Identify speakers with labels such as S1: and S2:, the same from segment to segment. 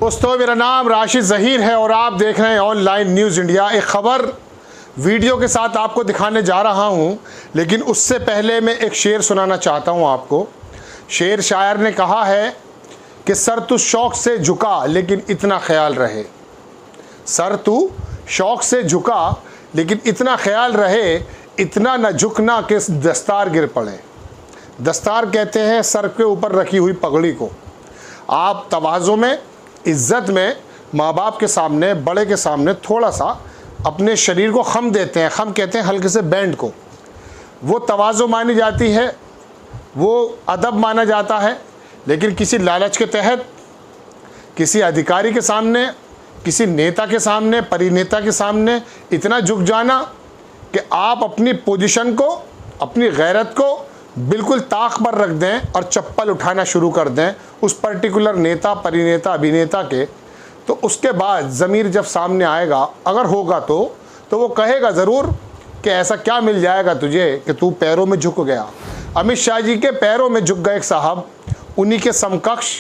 S1: दोस्तों, मेरा नाम राशिद ज़हीर है और आप देख रहे हैं ऑनलाइन न्यूज़ इंडिया। एक ख़बर वीडियो के साथ आपको दिखाने जा रहा हूं, लेकिन उससे पहले मैं एक शेर सुनाना चाहता हूं आपको। शेर शायर ने कहा है कि सर तू शौक़ से झुका लेकिन इतना ख्याल रहे। सर तू शौक़ से झुका लेकिन इतना ख्याल रहे, इतना न झुकना कि दस्तार गिर पड़े। दस्तार कहते हैं सर के ऊपर रखी हुई पगड़ी को। आप तवाज़ु में, इज़्ज़त में, माँ बाप के सामने, बड़े के सामने थोड़ा सा अपने शरीर को खम देते हैं। खम कहते हैं हल्के से बैंड को। वो तवाज़ु मानी जाती है, वो अदब माना जाता है। लेकिन किसी लालच के तहत, किसी अधिकारी के सामने, किसी नेता के सामने, परिनेता के सामने इतना झुक जाना कि आप अपनी पोजीशन को, अपनी गैरत को बिल्कुल ताक पर रख दें और चप्पल उठाना शुरू कर दें उस पर्टिकुलर नेता, परिनेता, अभिनेता के, तो उसके बाद ज़मीर जब सामने आएगा, अगर होगा तो वो कहेगा ज़रूर कि ऐसा क्या मिल जाएगा तुझे कि तू पैरों में झुक गया। अमित शाह जी के पैरों में झुक गए साहब, उन्हीं के समकक्ष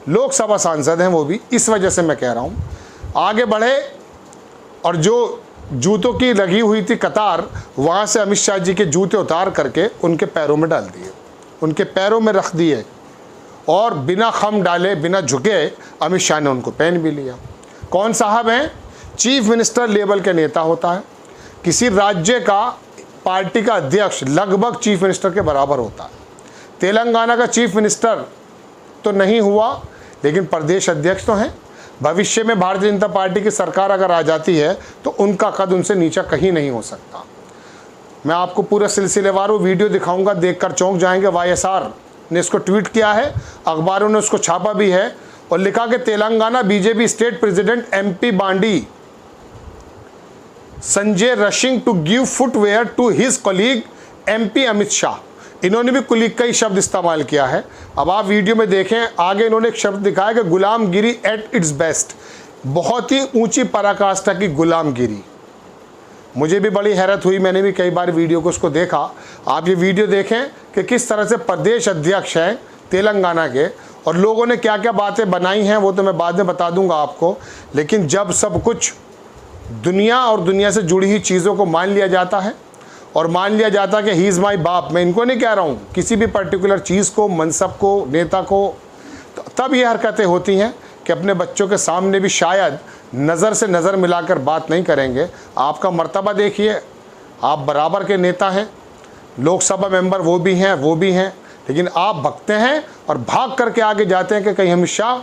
S1: लोकसभा सांसद हैं वो भी। इस वजह से मैं कह रहा हूँ आगे बढ़े और जो जूतों की लगी हुई थी कतार, वहाँ से अमित शाह जी के जूते उतार करके उनके पैरों में डाल दिए, उनके पैरों में रख दिए और बिना खम डाले, बिना झुके अमित शाह ने उनको पहन भी लिया। कौन साहब हैं? चीफ मिनिस्टर लेवल के नेता होता है। किसी राज्य का पार्टी का अध्यक्ष लगभग चीफ मिनिस्टर के बराबर होता है। तेलंगाना का चीफ मिनिस्टर तो नहीं हुआ, लेकिन प्रदेश अध्यक्ष तो हैं। भविष्य में भारतीय जनता पार्टी की सरकार अगर आ जाती है तो उनका कद उनसे नीचा कहीं नहीं हो सकता। मैं आपको पूरा सिलसिलेवार वो वीडियो दिखाऊंगा, देखकर चौंक जाएंगे। YSR ने इसको ट्वीट किया है, अखबारों ने उसको छापा भी है और लिखा कि Telangana BJP state president MP Bandi Sanjay rushing to give footwear to his colleague MP Amit Shah. इन्होंने भी कुलीग का ही शब्द इस्तेमाल किया है। अब आप वीडियो में देखें, आगे इन्होंने एक शब्द दिखाया कि गुलामगिरी एट इट्स बेस्ट। बहुत ही ऊंची पराकाष्ठा की गुलामगिरी। मुझे भी बड़ी हैरत हुई, मैंने भी कई बार वीडियो को उसको देखा। आप ये वीडियो देखें कि किस तरह से प्रदेश अध्यक्ष हैं तेलंगाना के और लोगों ने क्या क्या बातें बनाई हैं वो तो मैं बाद में बता दूंगा आपको। लेकिन जब सब कुछ दुनिया और दुनिया से जुड़ी हुई चीज़ों को मान लिया जाता है और मान लिया जाता है कि ही इज़ माई बाप, मैं इनको नहीं कह रहा हूँ, किसी भी पर्टिकुलर चीज़ को, मनसब को, नेता को, तब ये हरकतें होती हैं कि अपने बच्चों के सामने भी शायद नज़र से नज़र मिलाकर बात नहीं करेंगे। आपका मर्तबा देखिए, आप बराबर के नेता हैं, लोकसभा मेंबर वो भी हैं, लेकिन आप भगते हैं और भाग करके आगे जाते हैं कि कहीं अमित शाह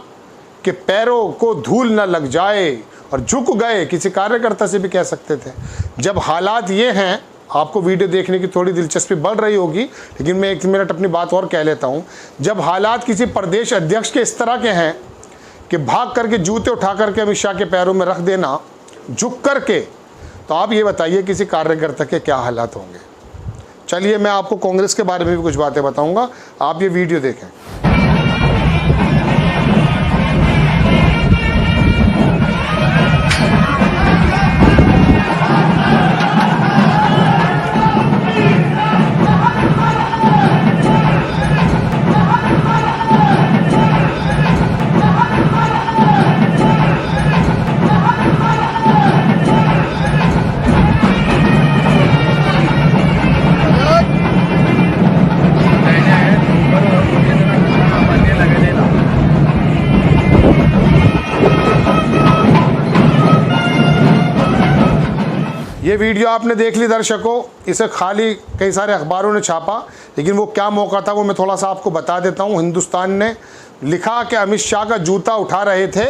S1: के पैरों को धूल न लग जाए, और झुक गए। किसी कार्यकर्ता से भी कह सकते थे। जब हालात ये हैं, आपको वीडियो देखने की थोड़ी दिलचस्पी बढ़ रही होगी, लेकिन मैं 1 मिनट अपनी बात और कह लेता हूँ। जब हालात किसी प्रदेश अध्यक्ष के इस तरह के हैं कि भाग करके जूते उठा करके अमित शाह के पैरों में रख देना झुक करके, तो आप ये बताइए किसी कार्यकर्ता के क्या हालात होंगे। चलिए मैं आपको कांग्रेस के बारे में भी कुछ बातें बताऊँगा, आप ये वीडियो देखें। ये वीडियो आपने देख ली दर्शकों, इसे खाली कई सारे अखबारों ने छापा, लेकिन वो क्या मौका था वो मैं थोड़ा सा आपको बता देता हूँ। हिंदुस्तान ने लिखा कि अमित शाह का जूता उठा रहे थे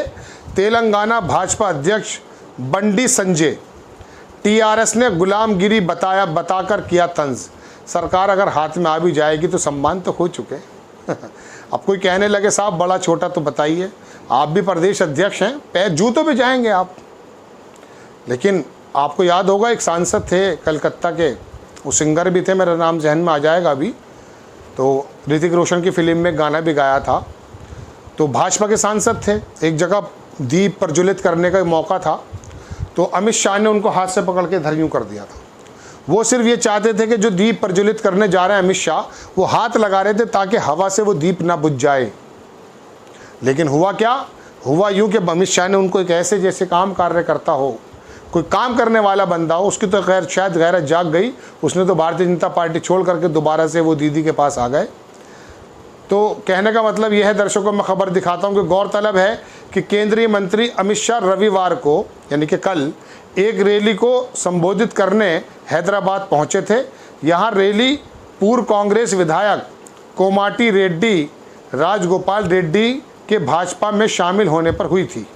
S1: तेलंगाना भाजपा अध्यक्ष बंडी संजय, TRS ने गुलामगिरी बताकर किया तंज। सरकार अगर हाथ में आ भी जाएगी तो सम्मान तो हो चुके। अब कोई कहने लगे साहब बड़ा छोटा तो बताइए, आप भी प्रदेश अध्यक्ष हैं, पैर जूतों पे जाएंगे आप। लेकिन आपको याद होगा एक सांसद थे कलकत्ता के, वो सिंगर भी थे, मेरा नाम जहन में आ जाएगा अभी, तो ऋतिक रोशन की फिल्म में गाना भी गाया था। तो भाजपा के सांसद थे, एक जगह दीप प्रज्वलित करने का मौका था, तो अमित शाह ने उनको हाथ से पकड़ के इधर यूँ कर दिया था। वो सिर्फ ये चाहते थे कि जो दीप प्रज्वलित करने जा रहे हैं अमित शाह, वो हाथ लगा रहे थे ताकि हवा से वो दीप ना बुझ जाए। लेकिन हुआ क्या, हुआ यूँ कि अमित शाह ने उनको एक ऐसे जैसे काम कार्य करता हो, कोई काम करने वाला बंदा हो, उसकी तो खैर शायद गैरत जाग गई, उसने तो भारतीय जनता पार्टी छोड़ करके दोबारा से वो दीदी के पास आ गए। तो कहने का मतलब यह है, दर्शकों में खबर दिखाता हूं कि गौरतलब है कि केंद्रीय मंत्री अमित शाह रविवार को यानी कि कल एक रैली को संबोधित करने हैदराबाद पहुंचे थे। यहां रैली पूर्व कांग्रेस विधायक कोमाटी रेड्डी राजगोपाल रेड्डी के भाजपा में शामिल होने पर हुई थी।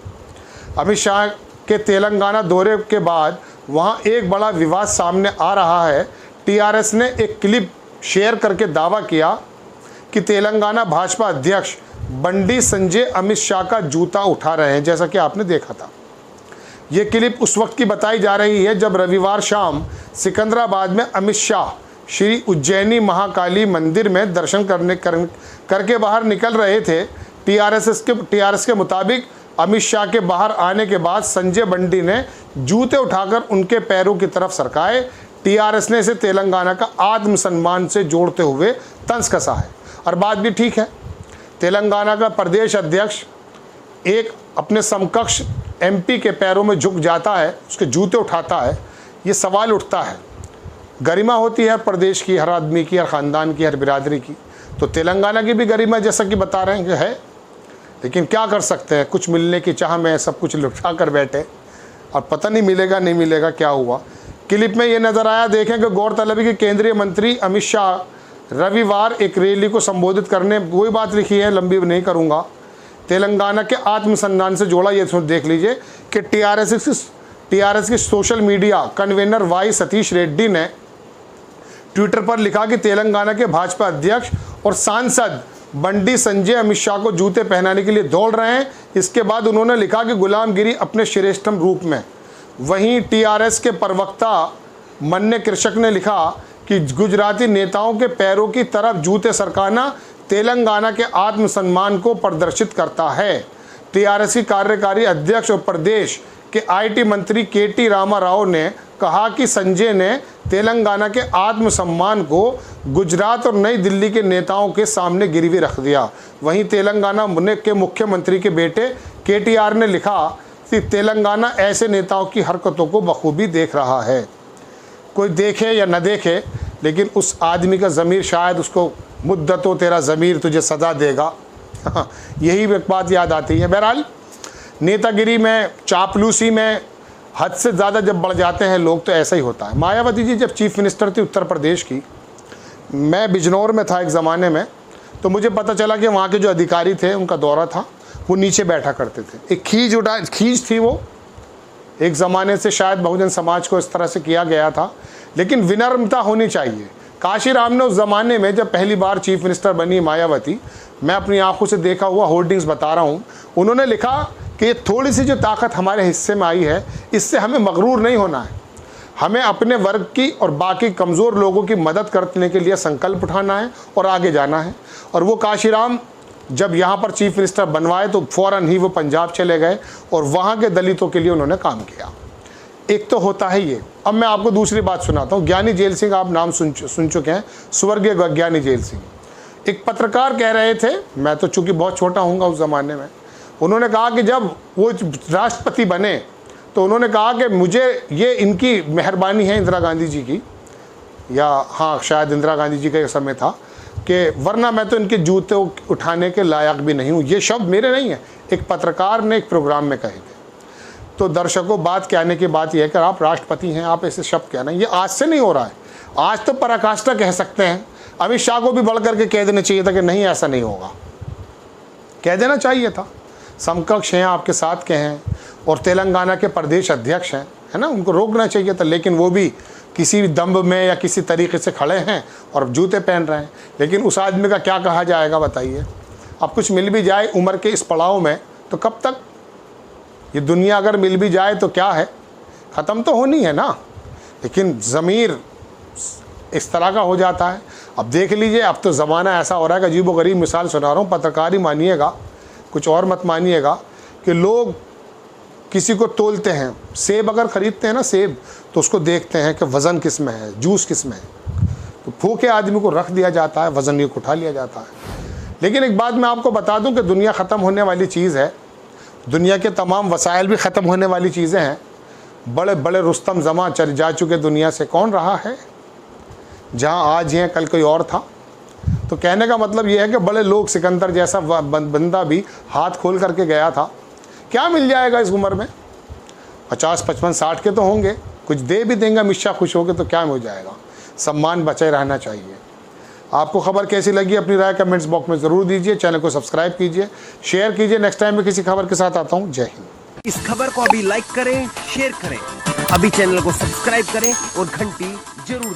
S1: अमित शाह के तेलंगाना दौरे के बाद वहां एक बड़ा विवाद सामने आ रहा है। टीआरएस ने एक क्लिप शेयर करके दावा किया कि तेलंगाना भाजपा अध्यक्ष बंडी संजय अमित शाह का जूता उठा रहे हैं, जैसा कि आपने देखा था। ये क्लिप उस वक्त की बताई जा रही है जब रविवार शाम सिकंदराबाद में अमित शाह श्री उज्जैनी महाकाली मंदिर में दर्शन करके बाहर निकल रहे थे। टीआरएस के मुताबिक अमित शाह के बाहर आने के बाद संजय बंडी ने जूते उठाकर उनके पैरों की तरफ सरकाए। टीआरएस ने इसे तेलंगाना का आत्मसम्मान से जोड़ते हुए तंज कसा है। और बात भी ठीक है, तेलंगाना का प्रदेश अध्यक्ष एक अपने समकक्ष एमपी के पैरों में झुक जाता है, उसके जूते उठाता है, ये सवाल उठता है। गरिमा होती है हर प्रदेश की, हर आदमी की, हर ख़ानदान की, हर बिरादरी की। तो तेलंगाना की भी गरिमा जैसा कि बता रहे हैं कि है, लेकिन क्या कर सकते हैं, कुछ मिलने की चाह में सब कुछ लुटा कर बैठे और पता नहीं मिलेगा नहीं मिलेगा क्या हुआ। क्लिप में ये नज़र आया, देखें कि गौरतलब है कि केंद्रीय मंत्री अमित शाह रविवार एक रैली को संबोधित करने, वही बात लिखी है, लंबी नहीं करूँगा, तेलंगाना के आत्मसम्मान से जोड़ा। ये देख लीजिए कि टीआरएस की social media convener Y Satish Reddy ने ट्विटर पर लिखा कि तेलंगाना के भाजपा अध्यक्ष और सांसद बंडी संजय अमित शाह को जूते पहनाने के लिए दौड़ रहे हैं। इसके बाद उन्होंने लिखा कि गुलामगिरी अपने श्रेष्ठतम रूप में। वहीं टीआरएस के प्रवक्ता मन्ने कृषक ने लिखा कि गुजराती नेताओं के पैरों की तरफ जूते सरकाना तेलंगाना के आत्मसम्मान को प्रदर्शित करता है। टीआरएस की कार्यकारी अध्यक्ष और प्रदेश के आईटी मंत्री केटी रामा राव ने कहा कि संजय ने तेलंगाना के आत्मसम्मान को गुजरात और नई दिल्ली के नेताओं के सामने गिरवी रख दिया। वहीं तेलंगाना के मुख्यमंत्री के बेटे केटीआर ने लिखा कि तेलंगाना ऐसे नेताओं की हरकतों को बखूबी देख रहा है। कोई देखे या न देखे, लेकिन उस आदमी का ज़मीर शायद उसको मुद्दतों तेरा ज़मीर तुझे सजा देगा, यही एक बात याद आती है। बहरहाल नेतागिरी में, चापलूसी में हद से ज़्यादा जब बढ़ जाते हैं लोग तो ऐसा ही होता है। मायावती जी जब चीफ मिनिस्टर थी उत्तर प्रदेश की, मैं बिजनौर में था एक ज़माने में, तो मुझे पता चला कि वहाँ के जो अधिकारी थे उनका दौरा था, वो नीचे बैठा करते थे। एक खींच थी वो, एक ज़माने से शायद बहुजन समाज को इस तरह से किया गया था, लेकिन विनम्रता होनी चाहिए। काशीराम ने उस ज़माने में जब पहली बार चीफ मिनिस्टर बनी मायावती, मैं अपनी आंखों से देखा हुआ होर्डिंग्स बता रहा हूँ, उन्होंने लिखा कि ये थोड़ी सी जो ताकत हमारे हिस्से में आई है, इससे हमें मगरूर नहीं होना है, हमें अपने वर्ग की और बाकी कमज़ोर लोगों की मदद करने के लिए संकल्प उठाना है और आगे जाना है। और वो काशीराम जब यहाँ पर चीफ मिनिस्टर बनवाए तो फ़ौरन ही वो पंजाब चले गए और वहाँ के दलितों के लिए उन्होंने काम किया। एक तो होता है ये। अब मैं आपको दूसरी बात सुनाता हूँ। ज्ञानी जेल सिंह, आप नाम सुन चुके हैं, स्वर्गीय ज्ञानी जेल सिंह। एक पत्रकार कह रहे थे, मैं तो चूँकि बहुत छोटा हूँगा उस ज़माने में, उन्होंने कहा कि जब वो राष्ट्रपति बने तो उन्होंने कहा कि मुझे ये इनकी मेहरबानी है इंदिरा गांधी जी की, या हाँ शायद इंदिरा गांधी जी का समय था, कि वरना मैं तो इनके जूते उठाने के लायक भी नहीं हूँ। ये शब्द मेरे नहीं है, एक पत्रकार ने एक प्रोग्राम में कहे थे। तो दर्शकों, बात कहने की बात यह है कि आप राष्ट्रपति हैं, आप ऐसे शब्द कहना, ये आज से नहीं हो रहा है, आज तो पराकाष्ठा कह सकते हैं। अमित शाह को भी बढ़ करके कह देना चाहिए था कि नहीं ऐसा नहीं होगा, कह देना चाहिए था। समकक्ष हैं, आपके साथ के हैं और तेलंगाना के प्रदेश अध्यक्ष हैं, है ना, उनको रोकना चाहिए था। लेकिन वो भी किसी भी दम्भ में या किसी तरीके से खड़े हैं और जूते पहन रहे हैं। लेकिन उस आदमी का क्या कहा जाएगा बताइए। अब कुछ मिल भी जाए उम्र के इस पड़ाव में तो कब तक, ये दुनिया अगर मिल भी जाए तो क्या है, ख़त्म तो होनी है ना। लेकिन ज़मीर इस तरह का हो जाता है। अब देख लीजिए, अब तो ज़माना ऐसा हो रहा है कि अजीबोगरीब मिसाल सुना रहा हूँ, पत्रकारी मानिएगा, कुछ और मत मानिएगा, कि लोग किसी को तोलते हैं। सेब अगर ख़रीदते हैं ना, सेब, तो उसको देखते हैं कि वज़न किस में है, जूस किस में है, तो भूखे आदमी को रख दिया जाता है, वज़न ये उठा लिया जाता है। लेकिन एक बात मैं आपको बता दूं कि दुनिया ख़त्म होने वाली चीज़ है दुनिया के तमाम वसाइल भी ख़त्म होने वाली चीज़ें हैं। बड़े बड़े रुस्तम जमा चल जा चुके दुनिया से, कौन रहा है? जहाँ आज हैं कल कोई और था। तो कहने का मतलब ये है कि बड़े लोग, सिकंदर जैसा बंदा भी हाथ खोल करके गया था। क्या मिल जाएगा इस उम्र में? 50, 55, 60 के तो होंगे, कुछ दे भी देंगे मिश्रा खुश होके तो क्या हो जाएगा। सम्मान बचे रहना चाहिए। आपको खबर कैसी लगी अपनी राय कमेंट्स बॉक्स में ज़रूर दीजिए। चैनल को सब्सक्राइब कीजिए, शेयर कीजिए। नेक्स्ट टाइम मैं किसी खबर के साथ आता हूँ। जय हिंद।
S2: इस खबर को अभी लाइक करें, शेयर करें, अभी चैनल को सब्सक्राइब करें और घंटी जरूर